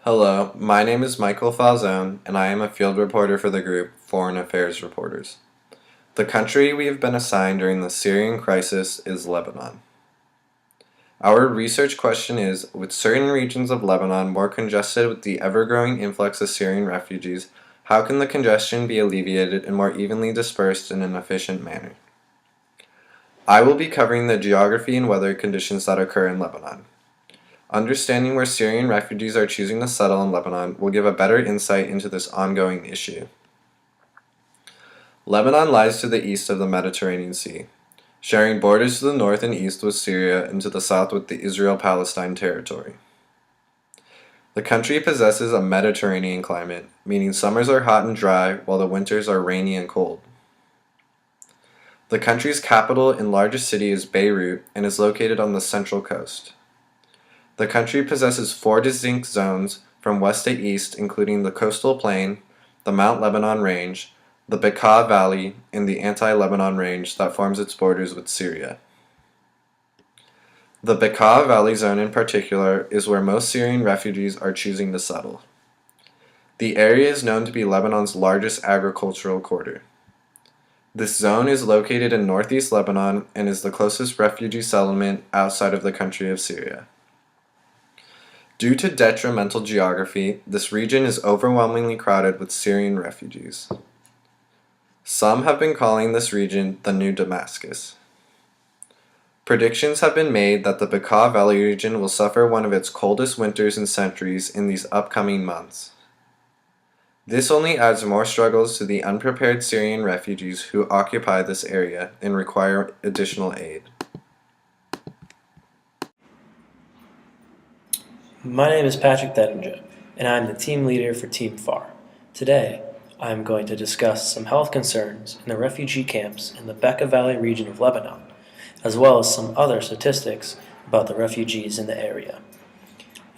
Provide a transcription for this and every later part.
Hello, my name is Michael Falzone, and I am a field reporter for the group Foreign Affairs Reporters. The country we have been assigned during the Syrian crisis is Lebanon. Our research question is, with certain regions of Lebanon more congested with the ever-growing influx of Syrian refugees, how can the congestion be alleviated and more evenly dispersed in an efficient manner? I will be covering the geography and weather conditions that occur in Lebanon. Understanding where Syrian refugees are choosing to settle in Lebanon will give a better insight into this ongoing issue. Lebanon lies to the east of the Mediterranean Sea, sharing borders to the north and east with Syria and to the south with the Israel-Palestine territory. The country possesses a Mediterranean climate, meaning summers are hot and dry while the winters are rainy and cold. The country's capital and largest city is Beirut and is located on the central coast. The country possesses 4 distinct zones from west to east, including the coastal plain, the Mount Lebanon Range, the Bekaa Valley, and the Anti-Lebanon Range that forms its borders with Syria. The Bekaa Valley zone in particular is where most Syrian refugees are choosing to settle. The area is known to be Lebanon's largest agricultural quarter. This zone is located in northeast Lebanon and is the closest refugee settlement outside of the country of Syria. Due to detrimental geography, this region is overwhelmingly crowded with Syrian refugees. Some have been calling this region the new Damascus. Predictions have been made that the Bekaa Valley region will suffer one of its coldest winters in centuries in these upcoming months. This only adds more struggles to the unprepared Syrian refugees who occupy this area and require additional aid. My name is Patrick Dettinger, and I'm the team leader for Team FAR. Today, I'm going to discuss some health concerns in the refugee camps in the Bekaa Valley region of Lebanon, as well as some other statistics about the refugees in the area.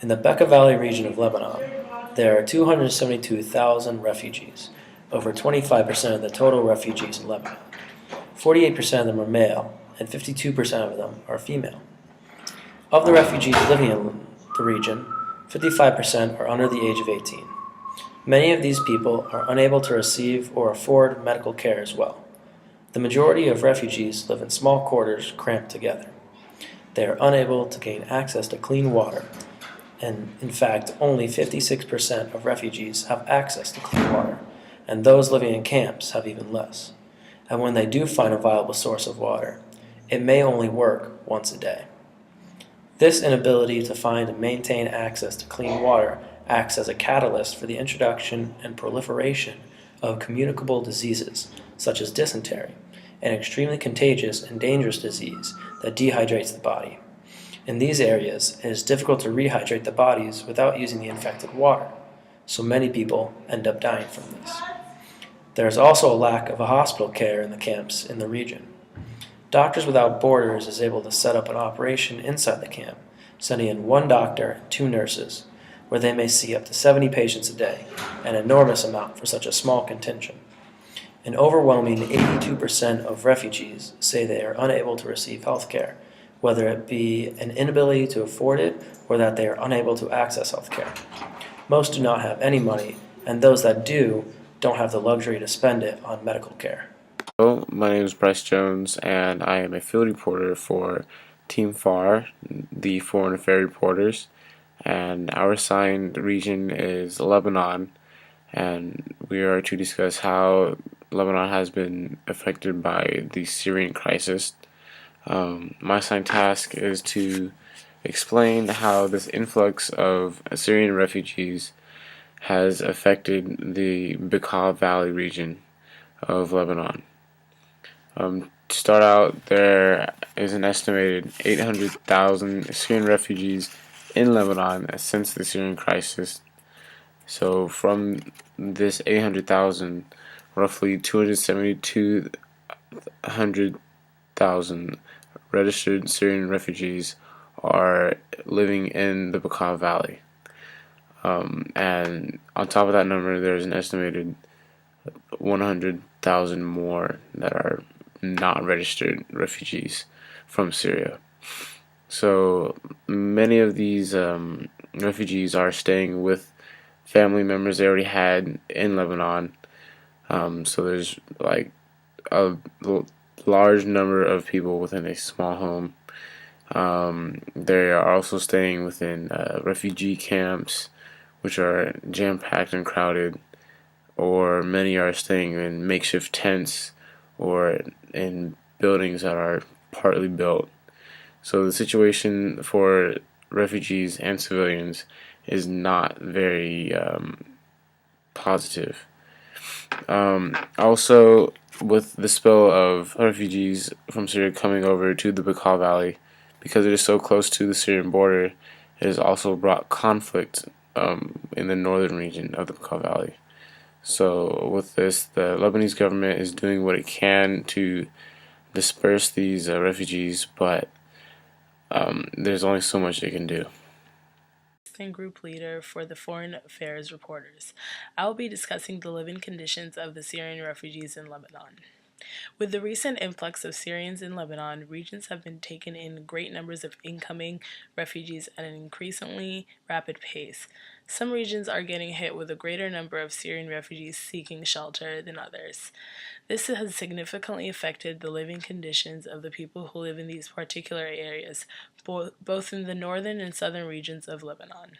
In the Bekaa Valley region of Lebanon, there are 272,000 refugees, over 25% of the total refugees in Lebanon. 48% of them are male, and 52% of them are female. Of the refugees living in the region, 55% are under the age of 18. Many of these people are unable to receive or afford medical care as well. The majority of refugees live in small quarters cramped together. They are unable to gain access to clean water, and in fact, only 56% of refugees have access to clean water, and those living in camps have even less. And when they do find a viable source of water, it may only work once a day. This inability to find and maintain access to clean water acts as a catalyst for the introduction and proliferation of communicable diseases, such as dysentery, an extremely contagious and dangerous disease that dehydrates the body. In these areas, it is difficult to rehydrate the bodies without using the infected water, so many people end up dying from this. There is also a lack of hospital care in the camps in the region. Doctors Without Borders is able to set up an operation inside the camp, sending in 1 doctor and 2 nurses, where they may see up to 70 patients a day, an enormous amount for such a small contingent. An overwhelming 82% of refugees say they are unable to receive health care, whether it be an inability to afford it or that they are unable to access health care. Most do not have any money, and those that do don't have the luxury to spend it on medical care. Hello, my name is Bryce Jones, and I am a field reporter for Team FAR, the Foreign Affairs Reporters, and our assigned region is Lebanon, and we are to discuss how Lebanon has been affected by the Syrian crisis. My assigned task is to explain how this influx of Syrian refugees has affected the Bekaa Valley region of Lebanon. To start out, there is an estimated 800,000 Syrian refugees in Lebanon since the Syrian crisis. So from this 800,000, roughly 272,000 registered Syrian refugees are living in the Bekaa Valley. And on top of that number, there's an estimated 100,000 more that are not registered refugees from Syria. So many of these refugees are staying with family members they already had in Lebanon. So there's like a large number of people within a small home. They are also staying within refugee camps, which are jam packed and crowded, or many are staying in makeshift tents or in buildings that are partly built. So the situation for refugees and civilians is not very positive. Also, with the spill of refugees from Syria coming over to the Bekaa Valley, because it is so close to the Syrian border, it has also brought conflict in the northern region of the Bekaa Valley. So, with this, the Lebanese government is doing what it can to disperse these refugees, but there's only so much they can do. And group leader for the Foreign Affairs Reporters. I will be discussing the living conditions of the Syrian refugees in Lebanon. With the recent influx of Syrians in Lebanon, regions have been taken in great numbers of incoming refugees at an increasingly rapid pace. Some regions are getting hit with a greater number of Syrian refugees seeking shelter than others. This has significantly affected the living conditions of the people who live in these particular areas, both in the northern and southern regions of Lebanon.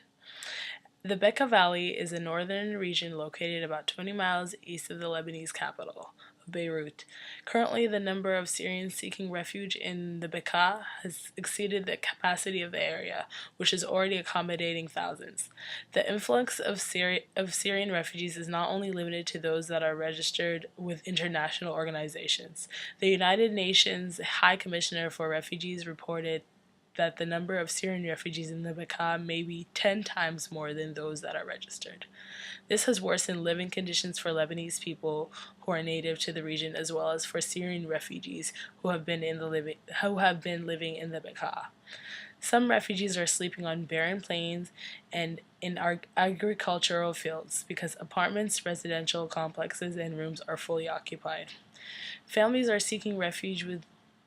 The Bekaa Valley is a northern region located about 20 miles east of the Lebanese capital, Beirut. Currently, the number of Syrians seeking refuge in the Bekaa has exceeded the capacity of the area, which is already accommodating thousands. The influx of Syrian refugees is not only limited to those that are registered with international organizations. The United Nations High Commissioner for Refugees reported that the number of Syrian refugees in the Bekaa may be 10 times more than those that are registered. This has worsened living conditions for Lebanese people who are native to the region, as well as for Syrian refugees who have been living in the Bekaa. Some refugees are sleeping on barren plains and in agricultural fields because apartments, residential complexes, and rooms are fully occupied. Families are seeking refuge with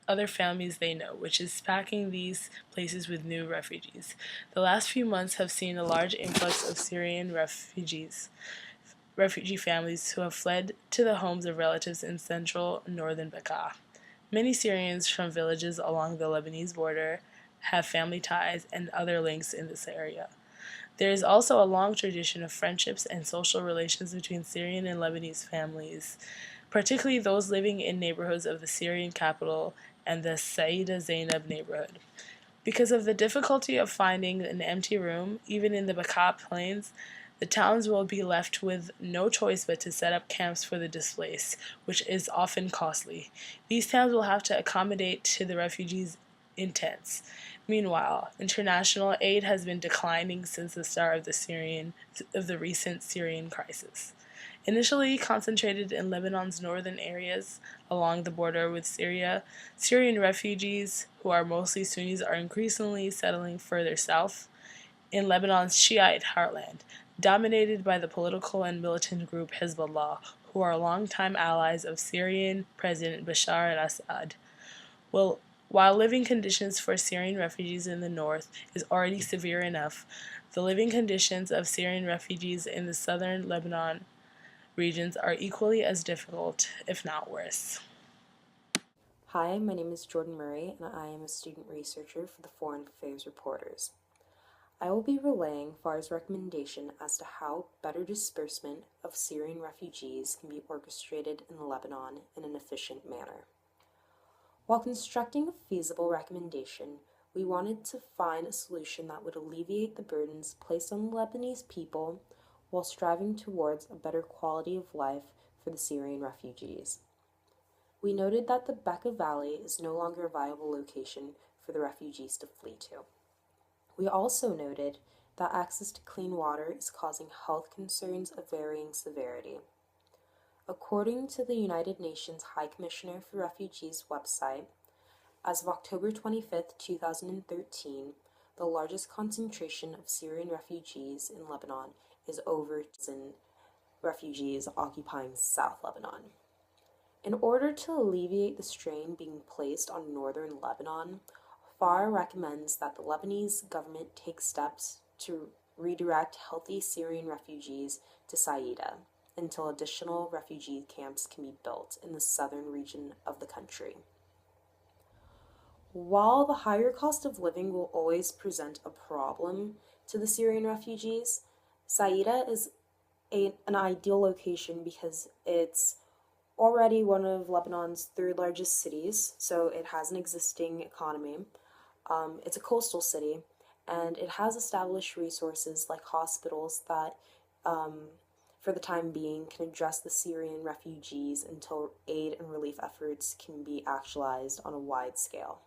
other families they know, which is packing these places with new refugees. The last few months have seen a large influx of Syrian refugee families who have fled to the homes of relatives in central and northern Bekaa. Many Syrians from villages along the Lebanese border have family ties and other links in this area. There is also a long tradition of friendships and social relations between Syrian and Lebanese families, particularly those living in neighborhoods of the Syrian capital and the Saida Zainab neighborhood. Because of the difficulty of finding an empty room, even in the Bekaa plains, the towns will be left with no choice but to set up camps for the displaced, which is often costly. These towns will have to accommodate to the refugees in tents. Meanwhile, international aid has been declining since the start of the recent Syrian crisis. Initially concentrated in Lebanon's northern areas along the border with Syria, Syrian refugees, who are mostly Sunnis, are increasingly settling further south in Lebanon's Shiite heartland, dominated by the political and militant group Hezbollah, who are longtime allies of Syrian President Bashar al-Assad. While living conditions for Syrian refugees in the north is already severe enough, the living conditions of Syrian refugees in the southern Lebanon regions are equally as difficult, if not worse. Hi, my name is Jordan Murray, and I am a student researcher for the Foreign Affairs Reporters. I will be relaying FAR's recommendation as to how better disbursement of Syrian refugees can be orchestrated in Lebanon in an efficient manner. While constructing a feasible recommendation, we wanted to find a solution that would alleviate the burdens placed on the Lebanese people while striving towards a better quality of life for the Syrian refugees. We noted that the Bekaa Valley is no longer a viable location for the refugees to flee to. We also noted that access to clean water is causing health concerns of varying severity. According to the United Nations High Commissioner for Refugees website, as of October 25, 2013, the largest concentration of Syrian refugees in Lebanon is over 2,000 refugees occupying South Lebanon. In order to alleviate the strain being placed on northern Lebanon, FAR recommends that the Lebanese government take steps to redirect healthy Syrian refugees to Saida until additional refugee camps can be built in the southern region of the country. While the higher cost of living will always present a problem to the Syrian refugees, Saida is an ideal location because it's already one of Lebanon's third largest cities, so it has an existing economy. It's a coastal city, and it has established resources like hospitals that, for the time being, can address the Syrian refugees until aid and relief efforts can be actualized on a wide scale.